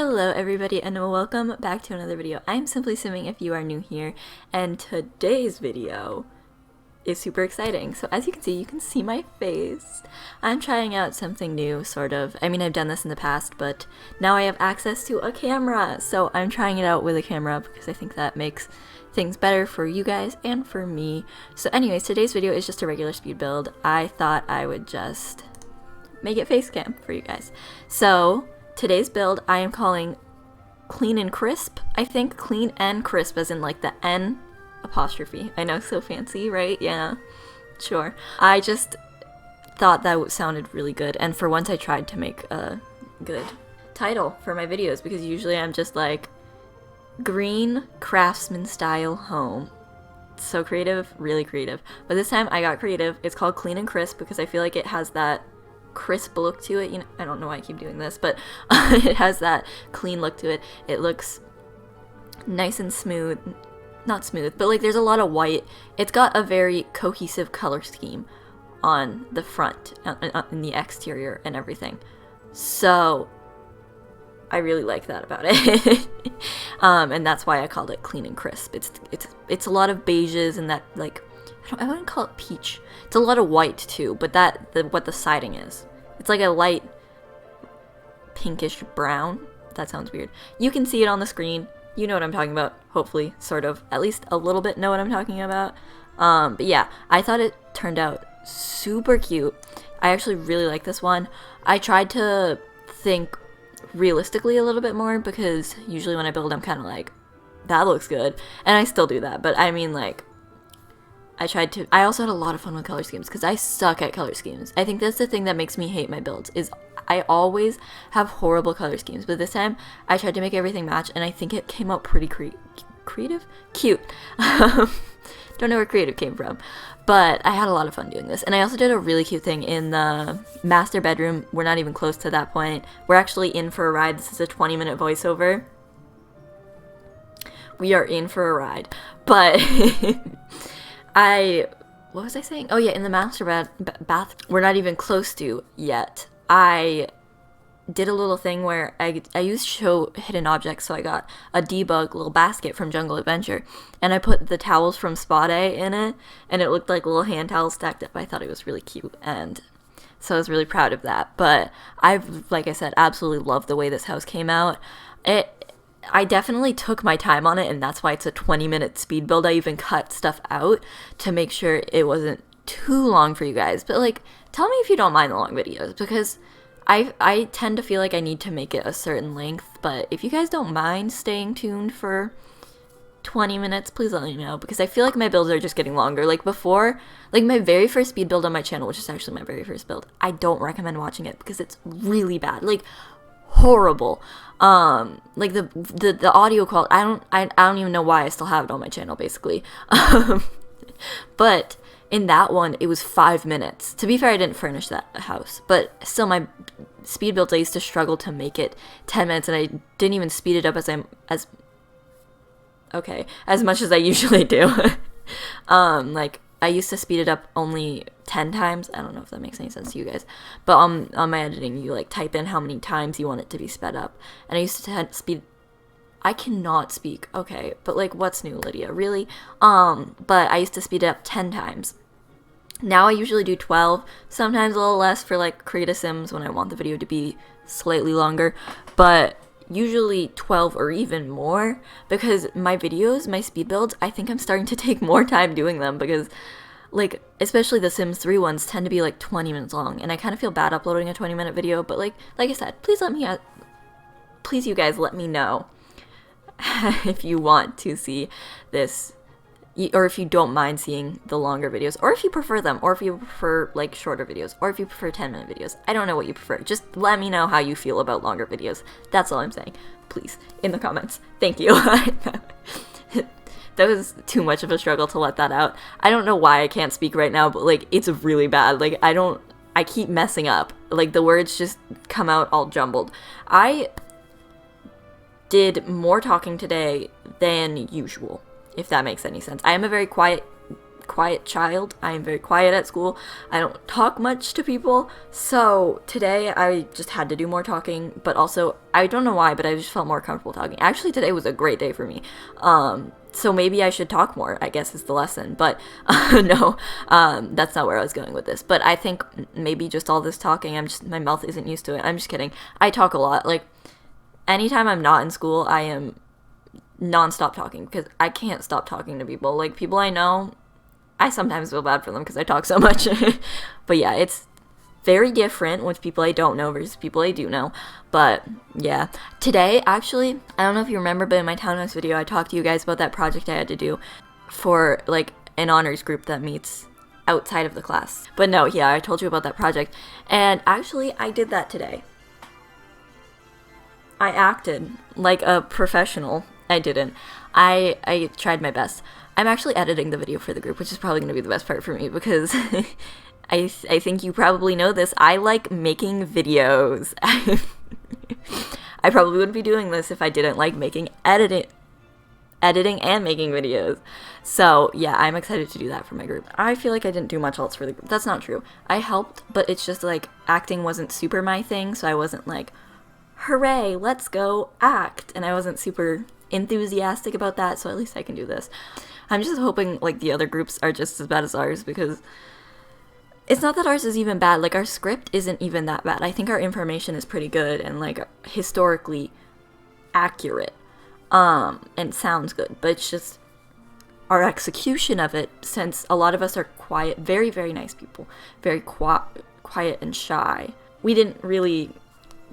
Hello everybody and welcome back to another video. I'm SimplySimming if you are new here, and today's video is super exciting. So as you can see my face. I'm trying out something new, sort of. I mean, I've done this in the past, but now I have access to a camera. So I'm trying it out with a camera because I think that makes things better for you guys and for me. So anyways, today's video is just a regular speed build. I thought I would just make it face cam for you guys. So today's build I am calling Clean and Crisp. I think clean and crisp as in like the N apostrophe. I know, so fancy, right? Yeah, sure. I just thought that sounded really good, and for once I tried to make a good title for my videos, because usually I'm just like green craftsman style home. So creative, really creative. But this time I got creative. It's called Clean and Crisp because I feel like it has that crisp look to it. You know, I don't know why I keep doing this, but it has that clean look to it. It looks nice and smooth. Not smooth, but like there's a lot of white. It's got a very cohesive color scheme on the front, in the exterior and everything. So I really like that about it. And that's why I called it Clean and Crisp. It's a lot of beiges and that, like, I wouldn't call it peach. It's a lot of white too, but what the siding is. It's like a light pinkish brown. That sounds weird. You can see it on the screen. You know what I'm talking about, hopefully, sort of. At least a little bit know what I'm talking about. But yeah, I thought it turned out super cute. I actually really like this one. I tried to think realistically a little bit more, because usually when I build, I'm kind of like, that looks good. And I still do that, but I mean, like, I also had a lot of fun with color schemes, because I suck at color schemes. I think that's the thing that makes me hate my builds, is I always have horrible color schemes, but this time I tried to make everything match, and I think it came out pretty creative? Cute. Don't know where creative came from, but I had a lot of fun doing this. And I also did a really cute thing in the master bedroom. We're not even close to that point. We're actually in for a ride. This is a 20-minute voiceover. We are in for a ride, but what was I saying? Oh yeah, in the master bath, we're not even close to yet. I did a little thing where I used show hidden objects, so I got a debug little basket from Jungle Adventure, and I put the towels from Spa Day in it, and it looked like little hand towels stacked up. I thought it was really cute, and so I was really proud of that. But like I said, absolutely love the way this house came out. I definitely took my time on it, and that's why it's a 20-minute speed build. I even cut stuff out to make sure it wasn't too long for you guys. But like, tell me if you don't mind the long videos, because I tend to feel like I need to make it a certain length. But if you guys don't mind staying tuned for 20 minutes, please let me know, because I feel like my builds are just getting longer. Like before, like my very first speed build on my channel, which is actually my very first build, I don't recommend watching it because it's really bad. Like, horrible. Like the audio quality, I don't even know why I still have it on my channel, basically. But in that one, it was 5 minutes. To be fair, I didn't furnish that house, but still, my speed builds, I used to struggle to make it 10 minutes, and I didn't even speed it up as much as I usually do. Like, I used to speed it up only 10 times. I don't know if that makes any sense to you guys. But on my editing, you like type in how many times you want it to be sped up. And I used to speed... I cannot speak. Okay, but like, what's new, Lydia? Really? But I used to speed it up 10 times. Now I usually do 12. Sometimes a little less for like Create Sims when I want the video to be slightly longer. But usually 12 or even more, because my videos, my speed builds, I think I'm starting to take more time doing them, because like, especially the Sims 3 ones tend to be like 20 minutes long, and I kind of feel bad uploading a 20-minute video. But like I said, please you guys let me know if you want to see this, or if you don't mind seeing the longer videos, or if you prefer them, or if you prefer like shorter videos, or if you prefer 10-minute videos. I don't know what you prefer. Just let me know how you feel about longer videos. That's all I'm saying. Please, in the comments. Thank you. That was too much of a struggle to let that out. I don't know why I can't speak right now, but like, it's really bad. Like, I keep messing up. Like, the words just come out all jumbled. I did more talking today than usual, if that makes any sense. I am a very quiet quiet child. I am very quiet at school. I don't talk much to people. So today I just had to do more talking, but also I don't know why, but I just felt more comfortable talking. Actually, today was a great day for me. So maybe I should talk more, I guess is the lesson. But no, that's not where I was going with this. But I think maybe just all this talking, my mouth isn't used to it. I'm just kidding. I talk a lot. Like anytime I'm not in school, I am non-stop talking because I can't stop talking to people. Like people I know, I sometimes feel bad for them because I talk so much. But yeah, it's very different with people I don't know versus people I do know. But yeah, today actually, I don't know if you remember, but in my townhouse video I talked to you guys about that project I had to do for like an honors group that meets outside of the class. But no, yeah, I told you about that project, and actually I did that today. I acted like a professional. I didn't. I tried my best. I'm actually editing the video for the group, which is probably going to be the best part for me because I think you probably know this. I like making videos. I probably wouldn't be doing this if I didn't like editing and making videos. So yeah, I'm excited to do that for my group. I feel like I didn't do much else for the group. That's not true. I helped, but it's just like acting wasn't super my thing, so I wasn't like, hooray, let's go act. And I wasn't super enthusiastic about that, so at least I can do this. I'm just hoping like the other groups are just as bad as ours, because it's not that ours is even bad. Like our script isn't even that bad. I think our information is pretty good and like historically accurate, and sounds good, but it's just our execution of it, since a lot of us are quiet, very, very nice people, very quiet and shy. We didn't really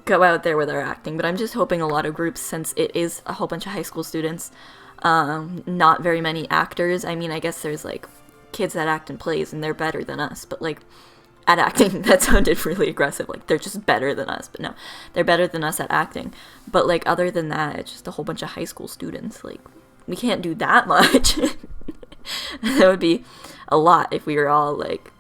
go out there with our acting, but I'm just hoping a lot of groups, since it is a whole bunch of high school students, not very many actors. I mean, I guess there's like kids that act in plays and they're better than us, but like at acting, that sounded really aggressive, like they're just better than us, but no, they're better than us at acting. But like other than that, it's just a whole bunch of high school students. Like we can't do that much. That would be a lot if we were all like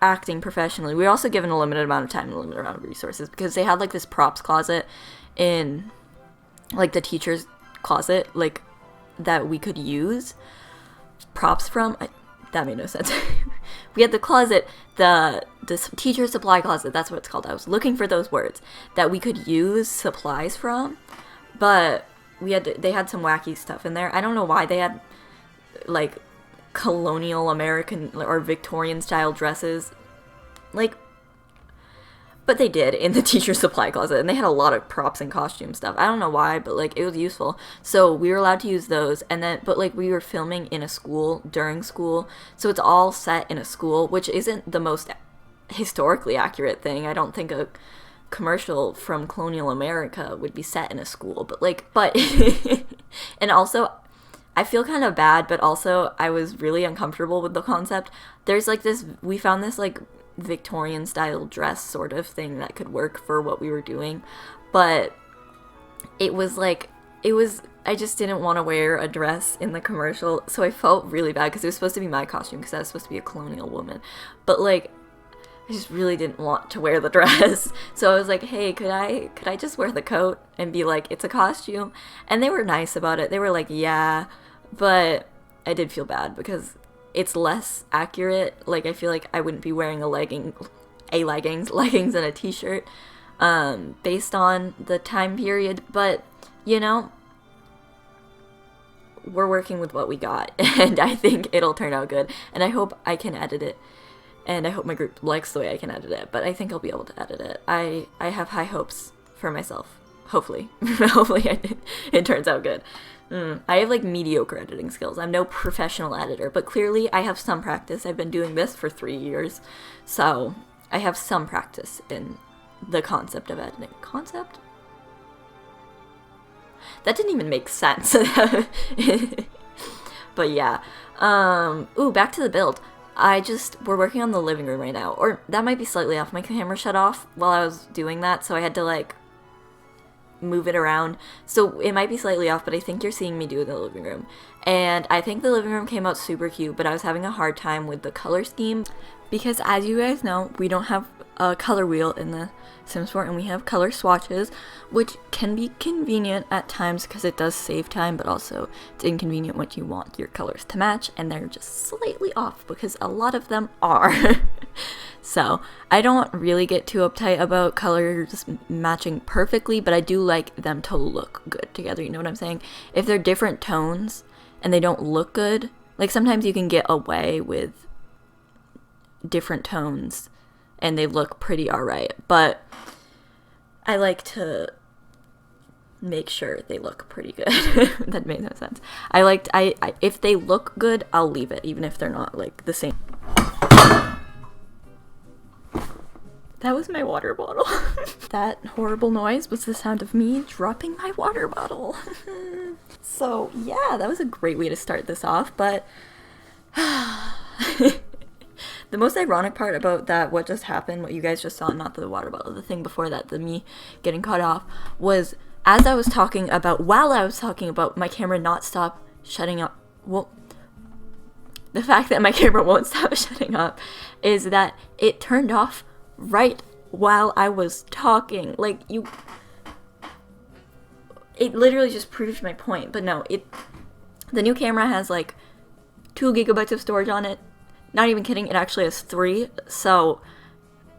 acting professionally. We were also given a limited amount of time and a limited amount of resources, because they had like this props closet in like the teacher's closet, like that we could use props from. That made no sense. We had the closet, the teacher supply closet, that's what it's called. I was looking for those words, that we could use supplies from, but they had some wacky stuff in there. I don't know why they had like colonial American or Victorian style dresses, like, but they did in the teacher supply closet, and they had a lot of props and costume stuff. I don't know why, but like it was useful, so we were allowed to use those. And then, but like we were filming in a school during school, so it's all set in a school, which isn't the most historically accurate thing. I don't think a commercial from colonial America would be set in a school, but and also I feel kind of bad, but also I was really uncomfortable with the concept. There's like we found this like Victorian style dress sort of thing that could work for what we were doing, but I just didn't want to wear a dress in the commercial, so I felt really bad because it was supposed to be my costume, because I was supposed to be a colonial woman, but like I just really didn't want to wear the dress. So I was like, hey, could I just wear the coat and be like, it's a costume? And they were nice about it. They were like, yeah, but I did feel bad because it's less accurate. Like I feel like I wouldn't be wearing leggings and a t-shirt based on the time period, but you know, we're working with what we got, and I think it'll turn out good, and I hope I can edit it, and I hope my group likes the way I can edit it, but I think I'll be able to edit it. I have high hopes for myself. Hopefully. Hopefully it turns out good. I have like mediocre editing skills. I'm no professional editor, but clearly I have some practice. I've been doing this for 3 years, so I have some practice in the concept of editing. Concept? That didn't even make sense. But yeah. Ooh, back to the build. We're working on the living room right now, or that might be slightly off. My camera shut off while I was doing that, so I had to like move it around, so it might be slightly off, but I think you're seeing me do the living room, and I think the living room came out super cute, but I was having a hard time with the color scheme, because as you guys know, we don't have a color wheel in the Sims 4, and we have color swatches, which can be convenient at times because it does save time, but also it's inconvenient when you want your colors to match and they're just slightly off, because a lot of them are. So I don't really get too uptight about colors matching perfectly, but I do like them to look good together, you know what I'm saying? If they're different tones and they don't look good, like sometimes you can get away with different tones and they look pretty alright, but I like to make sure they look pretty good. That made no sense. I if they look good, I'll leave it, even if they're not like the same. That was my water bottle. That horrible noise was the sound of me dropping my water bottle. So yeah, that was a great way to start this off, but the most ironic part about that, what just happened, what you guys just saw, not the water bottle, the thing before that, the me getting cut off, was while I was talking about my camera not stop shutting up, well, the fact that my camera won't stop shutting up is that it turned off right while I was talking. Like, it literally just proved my point. But no, the new camera has like 2 gigabytes of storage on it. Not even kidding, it actually has 3, so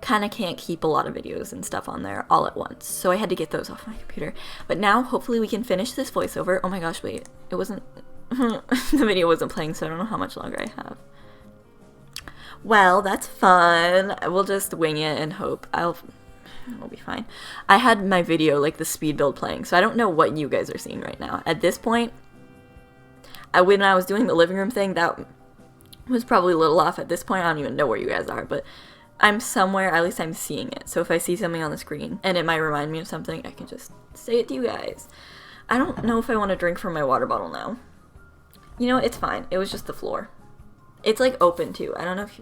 kind of can't keep a lot of videos and stuff on there all at once. So I had to get those off my computer. But now, hopefully we can finish this voiceover. Oh my gosh, wait, it wasn't, the video wasn't playing, so I don't know how much longer I have. Well, that's fun. We'll just wing it and hope it'll be fine. I had my video, like the speed build playing, so I don't know what you guys are seeing right now. At this point, when I was doing the living room thing, that was probably a little off. At this point, I don't even know where you guys are, but I'm somewhere, at least I'm seeing it. So if I see something on the screen and it might remind me of something, I can just say it to you guys. I don't know if I want to drink from my water bottle now. You know, it's fine. It was just the floor. It's like open too. I don't know if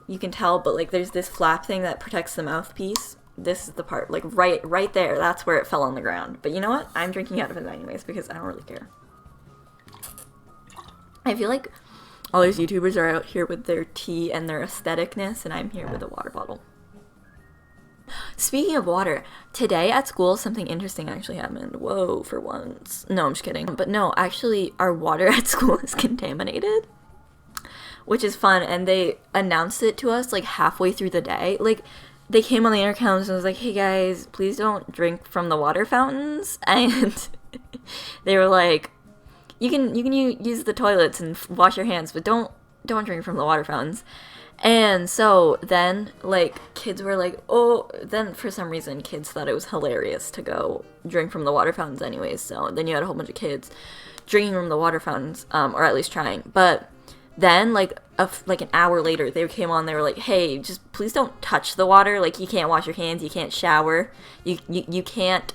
you can tell, but like there's this flap thing that protects the mouthpiece. This is the part, like right there. That's where it fell on the ground. But you know what? I'm drinking out of it anyways because I don't really care. I feel like all these YouTubers are out here with their tea and their aestheticness, and I'm here with a water bottle. Speaking of water, today at school something interesting actually happened. Whoa, for once. No, I'm just kidding. But no, actually our water at school is contaminated, which is fun, and they announced it to us like halfway through the day. Like, they came on the intercoms and was like, hey guys, please don't drink from the water fountains. And they were like, you can use the toilets and wash your hands, but don't drink from the water fountains. And so then, like, kids were like, oh, then for some reason kids thought it was hilarious to go drink from the water fountains anyways. So then you had a whole bunch of kids drinking from the water fountains, or at least trying. But then, like an hour later, they came on, they were like, hey, just please don't touch the water. Like, you can't wash your hands, you can't shower, you can't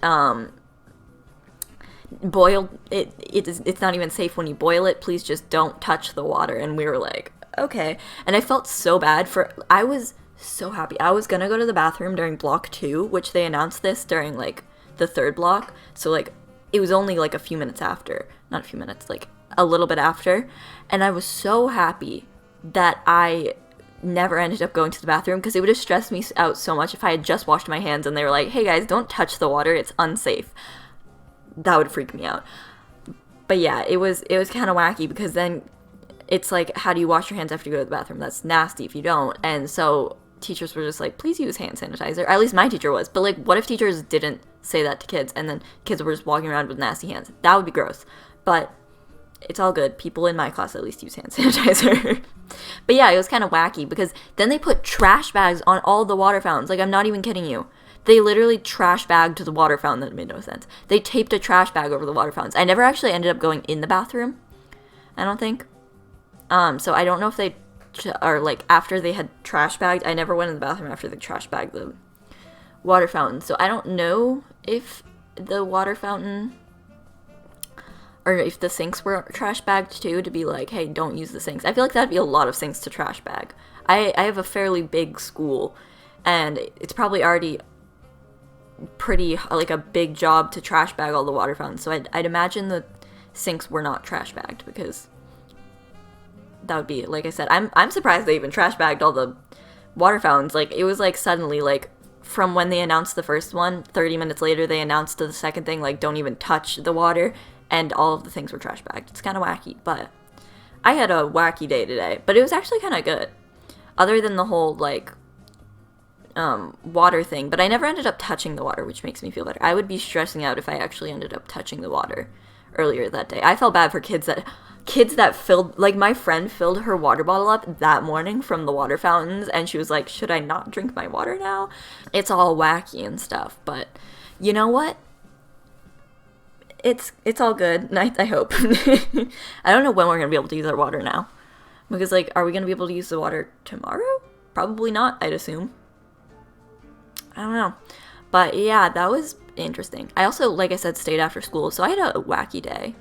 boil it. It's not even safe when you boil it. Please just don't touch the water. And we were like, okay. And I felt so bad I was so happy. I was gonna go to the bathroom during block 2, which they announced this during like the 3rd block. So like it was only like a few minutes after, not a few minutes, like a little bit after. And I was so happy that I never ended up going to the bathroom, because it would have stressed me out so much if I had just washed my hands and they were like, hey guys, don't touch the water, it's unsafe. That would freak me out. But yeah, it was kind of wacky, because then it's like, how do you wash your hands after you go to the bathroom? That's nasty if you don't. And so teachers were just like, please use hand sanitizer. At least my teacher was. But like, what if teachers didn't say that to kids and then kids were just walking around with nasty hands? That would be gross. But it's all good. People in my class at least use hand sanitizer. But yeah, it was kind of wacky, because then they put trash bags on all the water fountains. Like, I'm not even kidding you. They literally trash bagged the water fountain. That made no sense. They taped a trash bag over the water fountains. I never actually ended up going in the bathroom, I don't think. So I don't know if they, or like after they had trash bagged, I never went in the bathroom after they trash bagged the water fountain. So I don't know if the water fountain, or if the sinks were trash bagged too, to be like, hey, don't use the sinks. I feel like that'd be a lot of sinks to trash bag. I have a fairly big school, and it's probably already pretty, like, a big job to trash bag all the water fountains. So I'd imagine the sinks were not trash bagged, because that would be, like I said, I'm surprised they even trash bagged all the water fountains. Like, it was like suddenly, like, from when they announced the first one, 30 minutes later they announced the second thing, like, don't even touch the water, and all of the things were trash bagged. It's kind of wacky, but I had a wacky day today, but it was actually kind of good. Other than the whole, like, water thing, but I never ended up touching the water, which makes me feel better. I would be stressing out if I actually ended up touching the water earlier that day. I felt bad for kids that filled, like, my friend filled her water bottle up that morning from the water fountains, and she was like, should I not drink my water now? It's all wacky and stuff, but you know what? It's all good. I hope. I don't know when we're gonna be able to use our water now, because, like, are we gonna be able to use the water tomorrow? Probably not, I'd assume. I don't know. But yeah, that was interesting. I also, like I said, stayed after school, so I had a wacky day.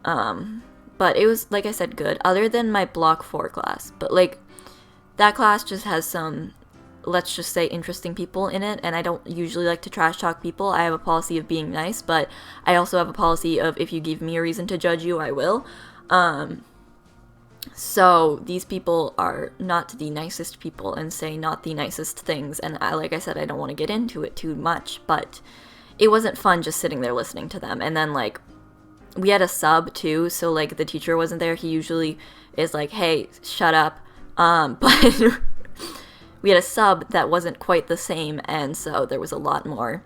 But it was, like I said, good, other than my Block 4 class. But, like, that class just has some, let's just say, interesting people in it, and I don't usually like to trash talk people. I have a policy of being nice, but I also have a policy of if you give me a reason to judge you, I will. So these people are not the nicest people and say not the nicest things, and like I said, I don't want to get into it too much, but it wasn't fun just sitting there listening to them. And then, like, we had a sub too, so, like, the teacher wasn't there. He usually is like, hey, shut up, but we had a sub that wasn't quite the same, and so there was a lot more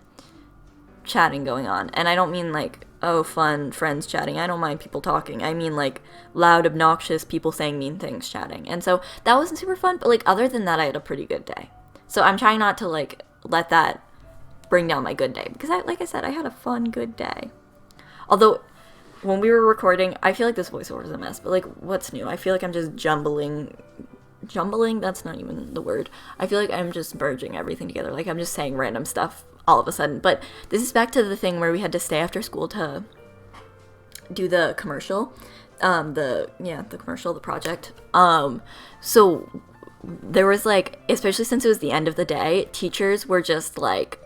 chatting going on. And I don't mean, like, oh, fun friends chatting. I don't mind people talking. I mean, like, loud, obnoxious people saying mean things chatting. And so that wasn't super fun, but, like, other than that, I had a pretty good day. So I'm trying not to, like, let that bring down my good day, because like I said, I had a fun, good day. Although, when we were recording, I feel like this voiceover is a mess, but, like, what's new? I feel like I'm just jumbling, that's not even the word. I feel like I'm just merging everything together, like, I'm just saying random stuff all of a sudden. But this is back to the thing where we had to stay after school to do the commercial, the project. So there was, like, especially since it was the end of the day, teachers were just like,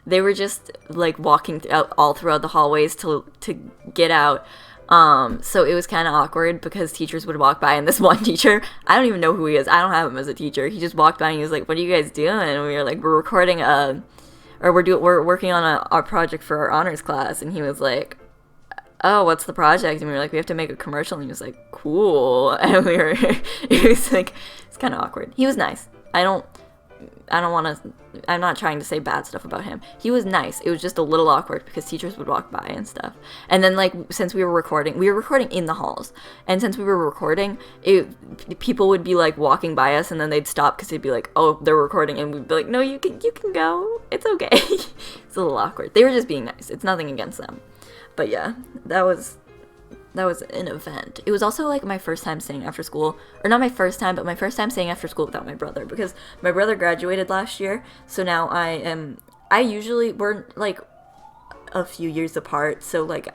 they were just, like, walking all throughout the hallways to get out. So it was kind of awkward because teachers would walk by, and this one teacher, I don't even know who he is. I don't have him as a teacher. He just walked by and he was like, what are you guys doing? And we were like, we're recording we're working on our project for our honors class. And he was like, oh, what's the project? And we were like, we have to make a commercial. And he was like, cool. And it was like, it's kind of awkward. He was nice. I'm not trying to say bad stuff about him. He was nice. It was just a little awkward because teachers would walk by and stuff. And then, like, since we were recording in the halls. And since we were recording, people would be, like, walking by us, and then they'd stop because they'd be like, oh, they're recording. And we'd be like, no, you can go. It's okay. It's a little awkward. They were just being nice. It's nothing against them. But yeah, that was an event. It was also, like, my first time staying after school, or not my first time, but my first time staying after school without my brother, because my brother graduated last year, so now we're, like, a few years apart, so, like,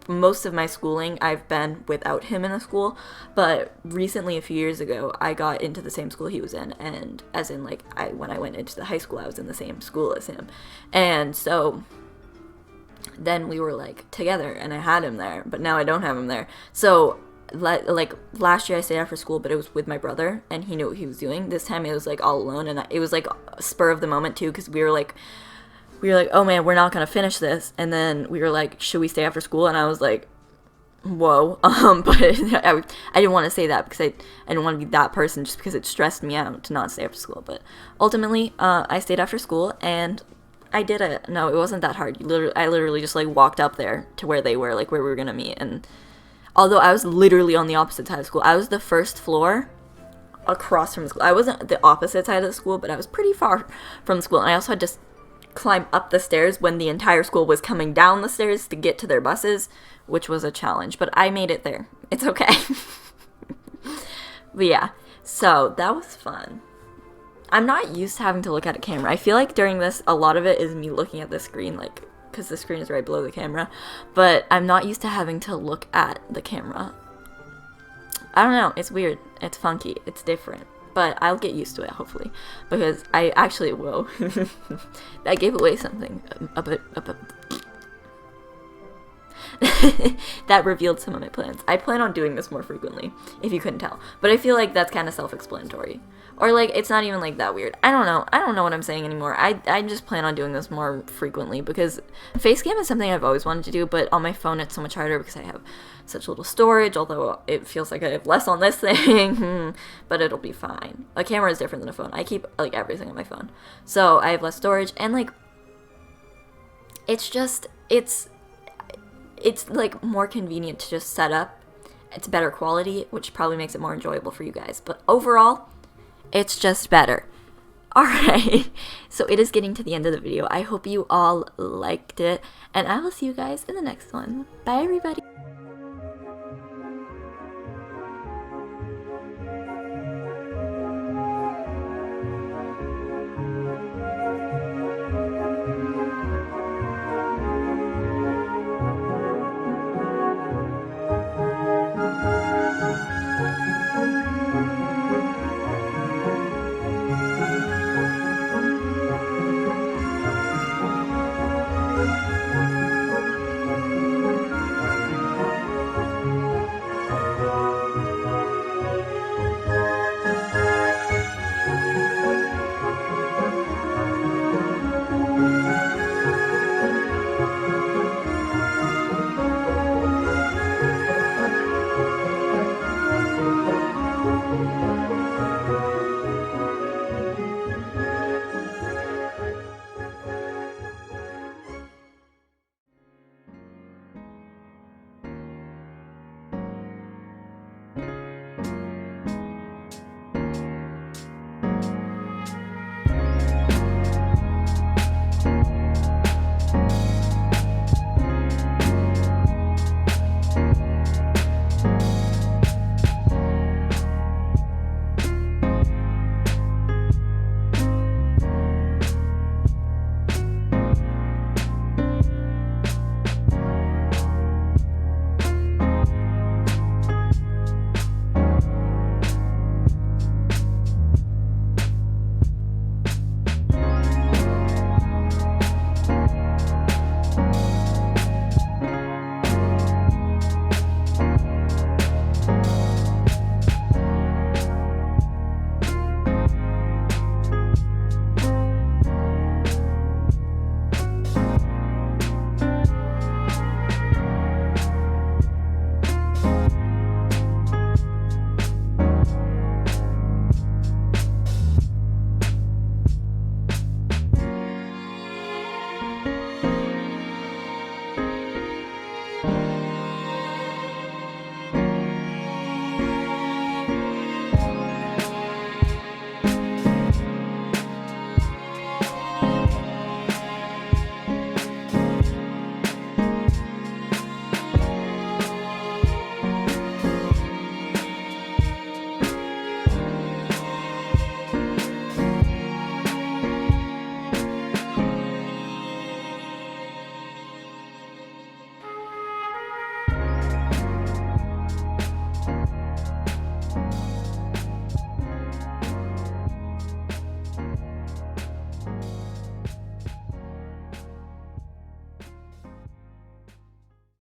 most of my schooling, I've been without him in a school, but recently, a few years ago, I got into the same school he was in, and as in, like, when I went into the high school, I was in the same school as him, and so then we were, like, together, and I had him there, but now I don't have him there. So, like, last year I stayed after school, but it was with my brother, and he knew what he was doing. This time it was, like, all alone, and it was, like, a spur of the moment, too, because we were like, oh, man, we're not gonna finish this, and then we were like, should we stay after school? And I was like, whoa, but I didn't want to say that, because I didn't want to be that person, just because it stressed me out to not stay after school, but ultimately, I stayed after school, and I did it. No, it wasn't that hard. I literally just, like, walked up there to where they were, like, where we were gonna meet. And although I was literally on the opposite side of school, I was the first floor across from the school. I wasn't the opposite side of the school, but I was pretty far from the school. And I also had to climb up the stairs when the entire school was coming down the stairs to get to their buses, which was a challenge. But I made it there. It's okay. But yeah, so that was fun. I'm not used to having to look at a camera. I feel like during this, a lot of it is me looking at the screen, like, because the screen is right below the camera, but I'm not used to having to look at the camera. I don't know, it's weird, it's funky, it's different, but I'll get used to it, hopefully, because I actually will. That gave away something, that revealed some of my plans. I plan on doing this more frequently, if you couldn't tell. But I feel like that's kind of self-explanatory. Or, like, it's not even, like, that weird. I don't know what I'm saying anymore. I just plan on doing this more frequently because Facecam is something I've always wanted to do, but on my phone it's so much harder because I have such little storage, although it feels like I have less on this thing, but it'll be fine. A camera is different than a phone. I keep, like, everything on my phone. So I have less storage, and, like, it's just, it's like, more convenient to just set up. It's better quality, which probably makes it more enjoyable for you guys. But overall, it's just better. Alright, so it is getting to the end of the video. I hope you all liked it, and I will see you guys in the next one. Bye, everybody!